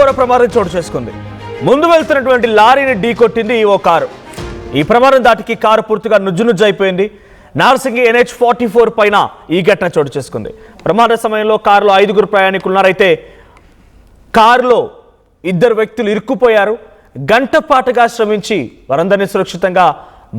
ఘోర ప్రమాదం చోటు చేసుకుంది. ముందు వెళ్తున్నటువంటి లారీని ఢీకొట్టింది ఓ కారు. ఈ ప్రమాదం దాటికి కారు పూర్తిగా నుజ్జునుజ్జు అయిపోయింది. నార్సింగి NH44 పైన ఈ ఘటన చోటు చేసుకుంది. ప్రమాద సమయంలో కారులో 5గురు ప్రయాణికులు ఉన్నారైతే కారులో 2 వ్యక్తులు ఇరుక్కుపోయారు. గంట పాటుగా శ్రమించి వారందరినీ సురక్షితంగా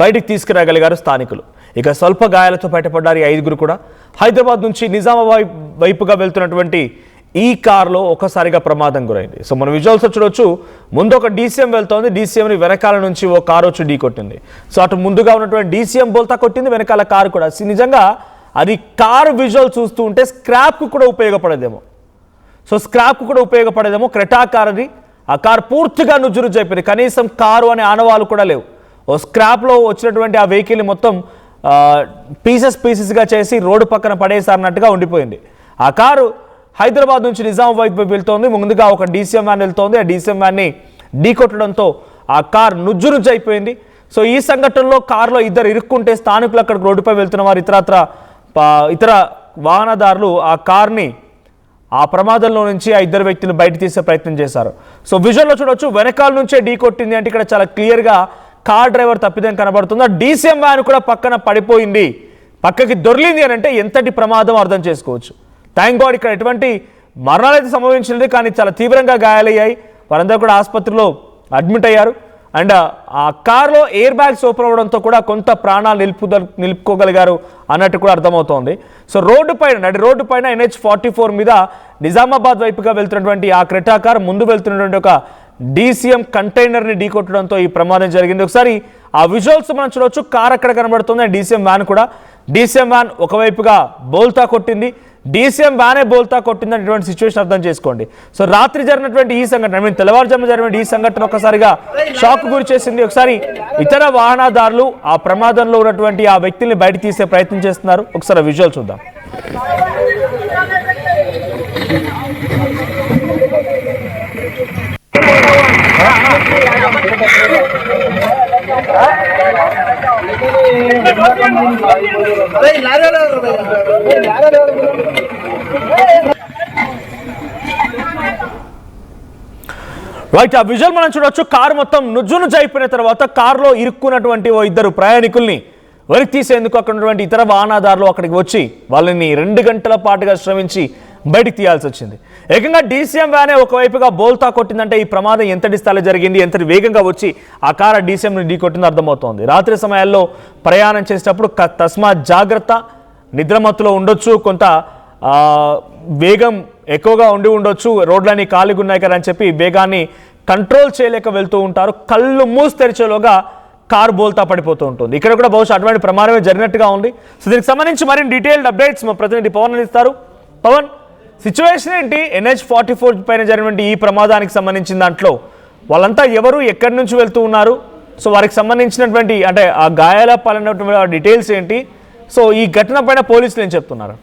బయటికి తీసుకురాగలిగారు స్థానికులు. ఇక స్వల్ప గాయాలతో బయటపడ్డారు ఈ 5గురు కూడా. హైదరాబాద్ నుంచి నిజామాబాద్ వైపుగా వెళ్తున్నటువంటి ఈ కారులో ఒక్కసారిగా ప్రమాదం గురైంది. సో మనం విజువల్స్ చూడొచ్చు. ముందు ఒక DCM వెళ్తోంది. DCMని వెనకాల నుంచి ఓ కారు వచ్చి ఢీ కొట్టింది. సో అటు ముందుగా ఉన్నటువంటి DCM బోల్తా కొట్టింది, వెనకాల కారు కూడా. నిజంగా అది కారు విజువల్ చూస్తూ ఉంటే స్క్రాప్కు కూడా ఉపయోగపడేదేమో. క్రెటా కార్ అది. ఆ కారు పూర్తిగా నుజ్జునుజ్జు అయిపోయింది. కనీసం కారు అనే ఆనవాళ్ళు కూడా లేవు. ఓ స్క్రాప్లో వచ్చినటువంటి ఆ వెహికల్ని మొత్తం పీసెస్గా చేసి రోడ్డు పక్కన పడేసారన్నట్టుగా ఉండిపోయింది. ఆ కారు హైదరాబాద్ నుంచి నిజామాబాద్ వైపు వెళ్తోంది. ముందుగా ఒక DCM వ్యాన్ వెళ్తోంది. ఆ DCM వ్యాన్ని ఢీకొట్టడంతో ఆ కారు నుజ్జునుజ్జు అయిపోయింది. సో ఈ సంఘటనలో కారులో 2 ఇరుక్కుంటే స్థానికులు అక్కడికి రోడ్డుపై వెళ్తున్న వారు ఇతర వాహనదారులు ఆ కార్ని ఆ ప్రమాదంలో నుంచి ఆ 2 వ్యక్తులు బయట తీసే ప్రయత్నం చేశారు. సో విజువల్లో చూడొచ్చు, వెనకాల నుంచే ఢీ కొట్టింది అంటే ఇక్కడ చాలా క్లియర్గా కార్ డ్రైవర్ తప్పిదం కనబడుతుంది. ఆ DCM వ్యాన్ కూడా పక్కన పడిపోయింది, పక్కకి దొర్లింది అని అంటే ఎంతటి ప్రమాదం అర్థం చేసుకోవచ్చు. థ్యాంక్ గాడ్ ఇక్కడ ఎటువంటి మరణాలు అయితే సంభవించలేదు, కానీ చాలా తీవ్రంగా గాయాలయ్యాయి. వారందరూ కూడా ఆసుపత్రిలో అడ్మిట్ అయ్యారు. అండ్ ఆ కార్లో ఎయిర్ బ్యాగ్స్ ఓపెన్ అవ్వడంతో కూడా కొంత ప్రాణాలు నిలుపుకోగలిగారు అన్నట్టు కూడా అర్థమవుతోంది. సో నడి రోడ్డు పైన NH44 మీద నిజామాబాద్ వైపుగా వెళ్తున్నటువంటి ఆ క్రెటా కార్ ముందు వెళ్తున్నటువంటి ఒక DCM కంటైనర్ని ఢీకొట్టడంతో ఈ ప్రమాదం జరిగింది. ఒకసారి ఆ విజువల్స్ మనం చూడవచ్చు. కార్ అక్కడ కనబడుతుంది, DCM వ్యాన్ కూడా. DCM వ్యాన్ ఒకవైపుగా బోల్తా కొట్టింది, DCM వ్యానే బోల్తా కొట్టింది అనేటువంటి సిచ్యువేషన్ అర్థం చేసుకోండి. సో రాత్రి జరిగినటువంటి ఈ సంఘటన, తెల్లవారుజామున జరిగిన ఈ సంఘటన ఒకసారిగా షాక్ గురి చేసింది. ఒకసారి ఇతర వాహనదారులు ఆ ప్రమాదంలో ఉన్నటువంటి ఆ వ్యక్తుల్ని బయట తీసే ప్రయత్నం చేస్తున్నారు. ఒకసారి విజువల్ చూద్దాం. రైట్, ఆ విజువల్ మనం చూడొచ్చు. కారు మొత్తం నుజ్జునుజ్జు అయిపోయిన తర్వాత కారులో ఇరుక్కున్నటువంటి ఓ 2 ప్రయాణికుల్ని వెలికి తీసేందుకు అక్కడ ఉన్నటువంటి ఇతర వాహనదారులు అక్కడికి వచ్చి వాళ్ళని 2 గంటల పాటుగా శ్రమించి బయటికి తీయాల్సి వచ్చింది. ఏకంగా DCM వ్యానే ఒకవైపుగా బోల్తా కొట్టిందంటే ఈ ప్రమాదం ఎంతటి స్థాయిలో జరిగింది, ఎంతటి వేగంగా వచ్చి ఆ కారు DCMని ఢీ కొట్టిందో అర్థమవుతోంది. రాత్రి సమయాల్లో ప్రయాణం చేసేటప్పుడు తస్మాత్ జాగ్రత్త. నిద్రమత్తులో ఉండొచ్చు, కొంత వేగం ఎక్కువగా ఉండొచ్చు, రోడ్లన్నీ ఖాళీగా ఉన్నాయి కదా అని చెప్పి వేగాన్ని కంట్రోల్ చేయలేక వెళ్తూ ఉంటారు. కళ్ళు మూసి తెరిచేలోగా కారు బోల్తా పడిపోతూ ఉంటుంది. ఇక్కడ కూడా బహుశా అటువంటి ప్రమాదమే జరిగినట్టుగా ఉంది. సో దీనికి సంబంధించి మరిన్ని డీటెయిల్డ్ అప్డేట్స్ మా ప్రతినిధి పవన్ అందిస్తారు. పవన్, సిచ్యువేషన్ ఏంటి? NH44 పైన జరిగినటువంటి ఈ ప్రమాదానికి సంబంధించిన దాంట్లో వాళ్ళంతా ఎవరు, ఎక్కడి నుంచి వెళ్తూ ఉన్నారు? సో వారికి సంబంధించినటువంటి అంటే ఆ గాయాల పాలైనటువంటి డీటెయిల్స్ ఏంటి? సో ఈ ఘటన పైన పోలీసులు ఏం చెప్తున్నారు?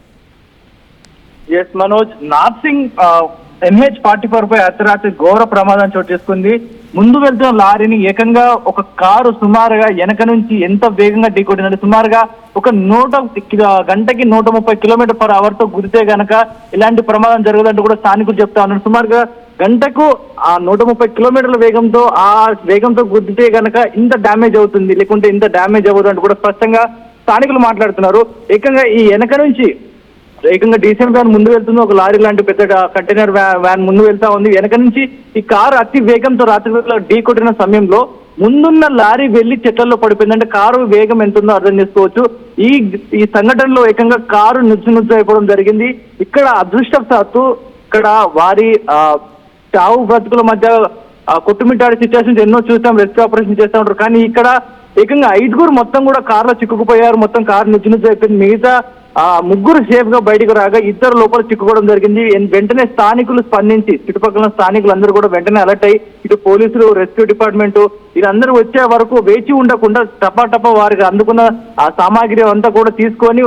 ఎస్ మనోజ్, నార్సింగ్ NH44 పై అర్ధరాత్రి ఘోర ప్రమాదం చోటు చేసుకుంది. ముందు వెళ్తున్న లారీని ఏకంగా ఒక కారు సుమారుగా వెనక నుంచి ఎంత వేగంగా ఢీకొట్టిందంటే సుమారుగా గంటకి 130 km/h తో గురితే గనక ఇలాంటి ప్రమాదం జరగదంటూ కూడా స్థానికులు చెప్తా ఉన్నారు. సుమారుగా గంటకు ఆ 130 కిలోమీటర్ల వేగంతో గుద్దితే గనక ఇంత డ్యామేజ్ అవుతుంది, లేకుంటే ఇంత డ్యామేజ్ అవ్వదు అంటూ కూడా స్పష్టంగా స్థానికులు మాట్లాడుతున్నారు. ఏకంగా ఈ వెనక నుంచి DCM వ్యాన్ ముందు వెళ్తుంది, ఒక లారీ లాంటి పెద్ద కంటైనర్ వ్యాన్ ముందు వెళ్తా ఉంది. వెనక నుంచి ఈ కారు అతి వేగంతో రాత్రి ఢీ కొట్టిన సమయంలో ముందున్న లారీ వెళ్లి చెట్లలో పడిపోయిందంటే కారు వేగం ఎంత ఉందో అర్థం చేసుకోవచ్చు. ఈ సంఘటనలో ఏకంగా కారు నుజ్జు అయిపోవడం జరిగింది. ఇక్కడ అదృష్టవశాత్తు ఇక్కడ వారి చావు బ్రతుకుల మధ్య కొట్టుమిట్టాడే సిచ్యువేషన్స్ ఎన్నో చూస్తాం, రెస్క్యూ ఆపరేషన్ చేస్తూ ఉంటారు. కానీ ఇక్కడ ఏకంగా 5గురు మొత్తం కూడా కారులో చిక్కుకుపోయారు. మొత్తం కారు నుజ్జు అయిపోయింది. మిగతా 3 సేఫ్ గా బయటకు రాగా 2 లోపల చిక్కుకోవడం జరిగింది. వెంటనే స్థానికులు స్పందించి చుట్టుపక్కల స్థానికులు అందరూ కూడా వెంటనే అలర్ట్ అయ్యి ఇటు పోలీసులు, రెస్క్యూ డిపార్ట్మెంట్ వీరందరూ వచ్చే వరకు వేచి ఉండకుండా టపా వారికి అందుకున్న ఆ సామాగ్రి అంతా కూడా తీసుకొని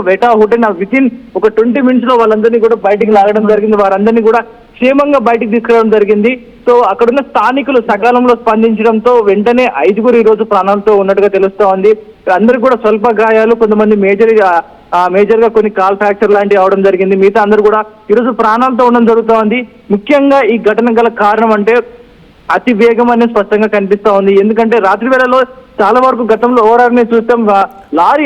వితిన్ ఒక 20 minutes లో వాళ్ళందరినీ కూడా బయటికి లాగడం జరిగింది. వారందరినీ కూడా క్షేమంగా బయటికి తీసుకురావడం జరిగింది. సో అక్కడున్న స్థానికులు సకాలంలో స్పందించడంతో వెంటనే 5గురు ఈ రోజు ప్రాణాలతో ఉన్నట్టుగా తెలుస్తా ఉంది. అందరూ కూడా స్వల్ప గాయాలు, కొంతమంది మేజర్ మేజర్ గా కొన్ని కాల్ ఫ్రాక్చర్ లాంటివి అవడం జరిగింది. మిగతా అందరూ కూడా ఈరోజు ప్రాణాలతో ఉండడం జరుగుతూ ఉంది. ముఖ్యంగా ఈ ఘటన గల కారణం అంటే అతి వేగం అనేది స్పష్టంగా కనిపిస్తా ఉంది. ఎందుకంటే రాత్రి వేళలో చాలా వరకు గతంలో ఓవరాల్ చూస్తాం, లారీ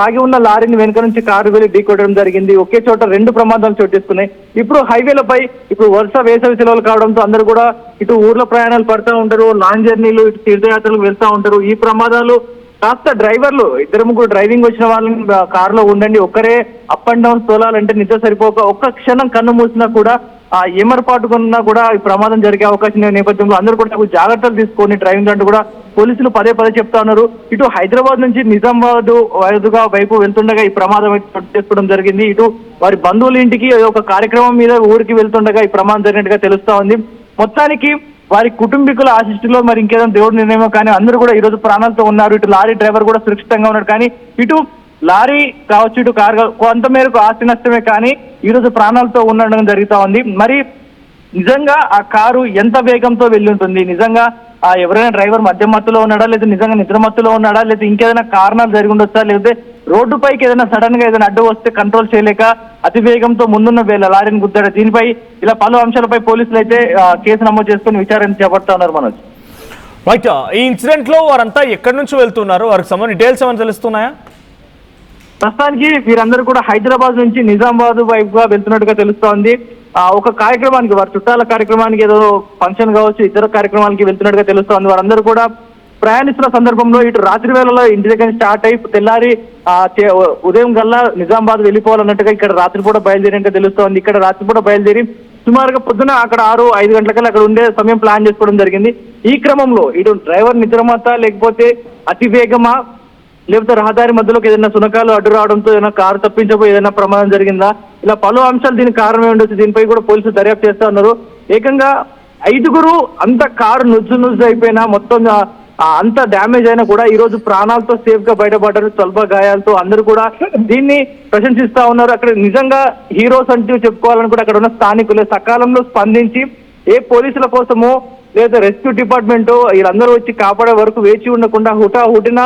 ఆగి ఉన్న లారీని వెనుక నుంచి కారు వెళ్ళి ఢీకొట్టడం జరిగింది. ఒకే చోట 2 ప్రమాదాలు చోటు చేసుకున్నాయి. ఇప్పుడు హైవేలపై ఇప్పుడు వరుస వేసవి సెలవులు కావడంతో అందరూ కూడా ఇటు ఊర్లో ప్రయాణాలు పడుతూ ఉంటారు, లాంగ్ జర్నీలు, ఇటు తీర్థయాత్రలకు వెళ్తూ ఉంటారు. ఈ ప్రమాదాలు కాస్త డ్రైవర్లు 2-3 డ్రైవింగ్ వచ్చిన వాళ్ళని కారులో ఉండండి, ఒక్కరే అప్ అండ్ డౌన్ తోలాలంటే నిద్ర సరిపోక ఒక్క క్షణం కన్ను మూసినా కూడా ఏమరపాటుకున్నా కూడా ఈ ప్రమాదం జరిగే అవకాశం ఉన్న నేపథ్యంలో అందరూ కూడా జాగ్రత్తలు తీసుకొని డ్రైవింగ్ అంటూ కూడా పోలీసులు పదే చెప్తా ఉన్నారు. ఇటు హైదరాబాద్ నుంచి నిజామాబాద్ వైపు వెళ్తుండగా ఈ ప్రమాదం చోటు చేసుకోవడం జరిగింది. ఇటు వారి బంధువుల ఇంటికి ఒక కార్యక్రమం మీద ఊరికి వెళ్తుండగా ఈ ప్రమాదం జరిగినట్టుగా తెలుస్తా ఉంది. మొత్తానికి వారి కుటుంబీకుల ఆశిష్టిలో మరి ఇంకేదైనా దేవుడి నిర్ణయమో కానీ అందరూ కూడా ఈ రోజు ప్రాణాలతో ఉన్నారు. ఇటు లారీ డ్రైవర్ కూడా సురక్షితంగా ఉన్నాడు. కానీ ఇటు లారీ కావచ్చు, ఇటు కారు కొంత మేరకు ఆస్తి నష్టమే కానీ ఈ రోజు ప్రాణాలతో ఉండడం జరుగుతూ ఉంది. మరి నిజంగా ఆ కారు ఎంత వేగంతో వెళ్ళి ఉంటుంది, నిజంగా ఎవరైనా డ్రైవర్ మధ్య మత్తులో ఉన్నాడా, లేదా నిజంగా నిద్ర మత్తులో ఉన్నాడా, లేదా ఇంకేదైనా కారణాలు జరిగి ఉండొచ్చా, లేకపోతే రోడ్డు పైకి ఏదైనా సడన్ గా ఏదైనా అడ్డు వస్తే కంట్రోల్ చేయలేక అతి వేగంతో ముందున్న లారీని గుద్దాడు. దీనిపై ఇలా పలు అంశాలపై పోలీసులు అయితే కేసు నమోదు చేసుకుని విచారణ చేపడతా ఉన్నారు. మనోజ్, రైట్, ఈ ఇన్సిడెంట్ లో వారంతా ఎక్కడి నుంచి వెళ్తున్నారు, వారికి సంబంధించిన డీటెయిల్స్ ఏమైనా తెలుస్తున్నాయా? ప్రస్తుతానికి వీరందరూ కూడా హైదరాబాద్ నుంచి నిజామాబాద్ వైపుగా వెళ్తున్నట్టుగా తెలుస్తోంది. ఒక కార్యక్రమానికి, వారి చుట్టాల కార్యక్రమానికి, ఏదో ఫంక్షన్ కావచ్చు, ఇతర కార్యక్రమాలకి వెళ్తున్నట్టుగా తెలుస్తోంది. వారందరూ కూడా ప్రయాణిస్తున్న సందర్భంలో ఇటు రాత్రి వేళలో ఇంటి దగ్గర స్టార్ట్ అయి తెల్లారి ఉదయం గల్లా నిజామాబాద్ వెళ్ళిపోవాలన్నట్టుగా ఇక్కడ రాత్రిపూట బయలుదేరినట్టుగా తెలుస్తోంది. ఇక్కడ రాత్రిపూట బయలుదేరి సుమారుగా పొద్దున అక్కడ 6-5 గంటలకల్లా అక్కడ ఉండే సమయం ప్లాన్ చేసుకోవడం జరిగింది. ఈ క్రమంలో ఇటు డ్రైవర్ నిద్రమత్తా, లేకపోతే అతి వేగమా, లేకపోతే రహదారి మధ్యలోకి ఏదైనా సునకాలు అడ్డు రావడంతో ఏదైనా కారు తప్పించబోయి ఏదైనా ప్రమాదం జరిగిందా, ఇలా పలు అంశాలు దీనికి కారణమే ఉండొచ్చు. దీనిపై కూడా పోలీసులు దర్యాప్తు చేస్తా ఉన్నారు. ఏకంగా 5 అంత కారు నుజ్జు అయిపోయినా, మొత్తం అంత డ్యామేజ్ అయినా కూడా ఈ రోజు ప్రాణాలతో సేఫ్ గా బయటపడ్డారు. స్వల్ప గాయాలతో అందరూ కూడా దీన్ని ప్రశంసిస్తా ఉన్నారు. అక్కడ నిజంగా హీరోస్ అంటూ చెప్పుకోవాలని కూడా అక్కడ ఉన్న స్థానికులు సకాలంలో స్పందించి ఏ పోలీసుల కోసమో లేదా రెస్క్యూ డిపార్ట్మెంట్ వీళ్ళందరూ వచ్చి కాపాడే వరకు వేచి ఉండకుండా హుటాహుటిన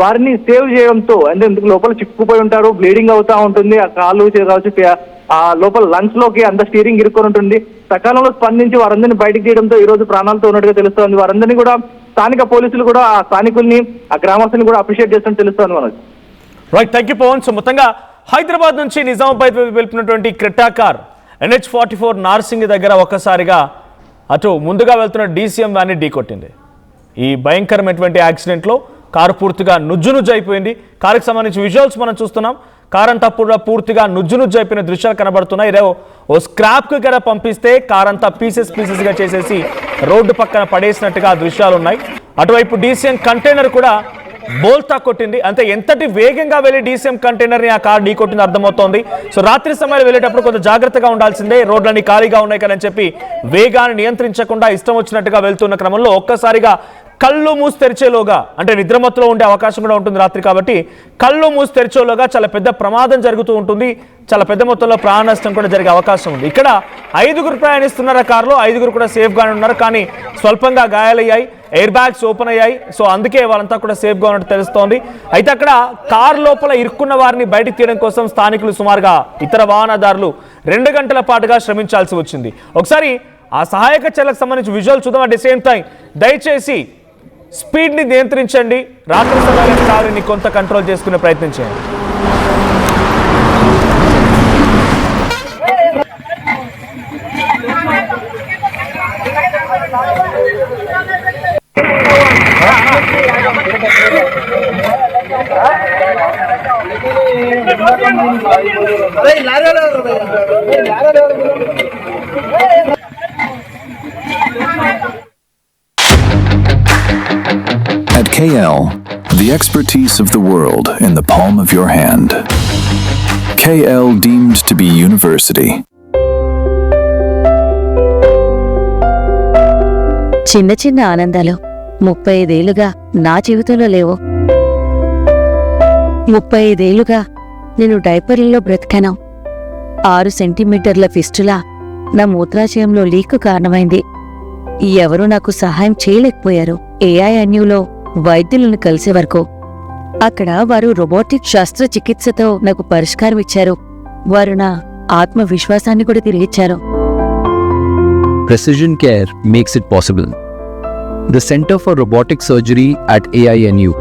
వారిని సేవ్ చేయడంతో, అంటే లోపల చిక్కుపోయి ఉంటారు, బ్లీడింగ్ అవుతా ఉంటుంది, ఆ కాళ్ళు కావచ్చు, ఆ లోపల లంగ్స్ లోకి అంత స్టీరింగ్ ఇరుక్కొని ఉంటుంది. సకాలంలో స్పందించి వారందరినీ బయటకు తీయడంతో ఈ రోజు ప్రాణాలతో ఉన్నట్టుగా తెలుస్తోంది. వారందరినీ కూడా స్థానిక పోలీసులు కూడా ఆ స్థానికుల్ని, ఆ గ్రామస్తుని కూడా అప్రిషియేట్ చేస్తున్నట్టు తెలుస్తోంది. Manoj, right, thank you Pavan. So మొత్తంగా హైదరాబాద్ నుంచి నిజామాబాద్ వెళ్తున్నటువంటి క్రెటా కార్ NH44 నార్సింగ్ దగ్గర ఒక్కసారిగా అటు ముందుగా వెళ్తున్న DCM వ్యాన్ని ఢీకొట్టింది. ఈ భయంకరమైనటువంటి యాక్సిడెంట్లో కారు పూర్తిగా నుజ్జు అయిపోయింది. కారుకి సంబంధించి విజువల్స్ మనం చూస్తున్నాం. కారు అంతా పూర్తిగా నుజ్జు అయిపోయిన దృశ్యాలు కనబడుతున్నాయి. ఓ స్క్రాప్కి కదా పంపిస్తే కారంతా పీసెస్గా చేసేసి రోడ్డు పక్కన పడేసినట్టుగా దృశ్యాలు ఉన్నాయి. అటువైపు DCM కంటైనర్ కూడా బోల్తా కొట్టింది. అంటే ఎంతటి వేగంగా వెళ్ళి DCM కంటైనర్ని ఆ కారు ఢీ కొట్టింది అర్థమవుతోంది. సో రాత్రి సమయంలో వెళ్ళేటప్పుడు కొంచెం జాగ్రత్తగా ఉండాల్సిందే, రోడ్లన్నీ ఖాళీగా ఉన్నాయి కదని చెప్పి వేగాన్ని నియంత్రించకుండా ఇష్టం వచ్చినట్టుగా వెళ్తున్న క్రమంలో ఒక్కసారిగా కళ్ళు మూసి తెరిచేలోగా, అంటే నిద్రమత్తులో ఉండే అవకాశం కూడా ఉంటుంది రాత్రి కాబట్టి, కళ్ళు మూసి తెరిచేలోగా చాలా పెద్ద ప్రమాదం జరుగుతూ ఉంటుంది. చాలా పెద్ద మొత్తంలో ప్రాణ నష్టం కూడా జరిగే అవకాశం ఉంది. ఇక్కడ 5 ప్రయాణిస్తున్నారు కారులో, 5 కూడా సేఫ్గానే ఉన్నారు. కానీ స్వల్పంగా గాయాలయ్యాయి, ఎయిర్ బ్యాగ్స్ ఓపెన్ అయ్యాయి. సో అందుకే వాళ్ళంతా కూడా సేఫ్గా ఉన్నట్టు తెలుస్తోంది. అయితే అక్కడ కారు లోపల ఇరుక్కున్న వారిని బయటకు తీయడం కోసం స్థానికులు సుమారుగా ఇతర వాహనదారులు 2 గంటల పాటుగా శ్రమించాల్సి వచ్చింది. ఒకసారి ఆ సహాయక చర్యలకు సంబంధించి విజువల్ చూద్దాం. అట్ ది సేమ్ టైం దయచేసి స్పీడ్ని నియంత్రించండి, రాత్రి సమయంలో కారుని కొంత కంట్రోల్ చేసుకునే ప్రయత్నం చేయండి. At KL, the expertise of the world in the palm of your hand. KL deemed to be university. చిన్న చిన్న ఆనందాలు 35 ఏళ్లుగా నా జీవితంలో లేవు. 35 ఏళ్లుగా నేను డైపర్లలో బ్రతికాను. 6 సెంటీమీటర్ల ఫిస్టులా నా మూత్రాశయంలో లీకు కారణమైంది. ఎవరూ నాకు సహాయం చేయలేకపోయారు. AINUలో వైద్యులను కలిసే వరకు అక్కడ వారు రోబోటిక్ శస్త్రచికిత్సతో నాకు పరిష్కారం ఇచ్చారు. వారు నా ఆత్మవిశ్వాసాన్ని కూడా తిరిగిచ్చారు. Precision care makes it possible. The Center for Robotic Surgery at AINU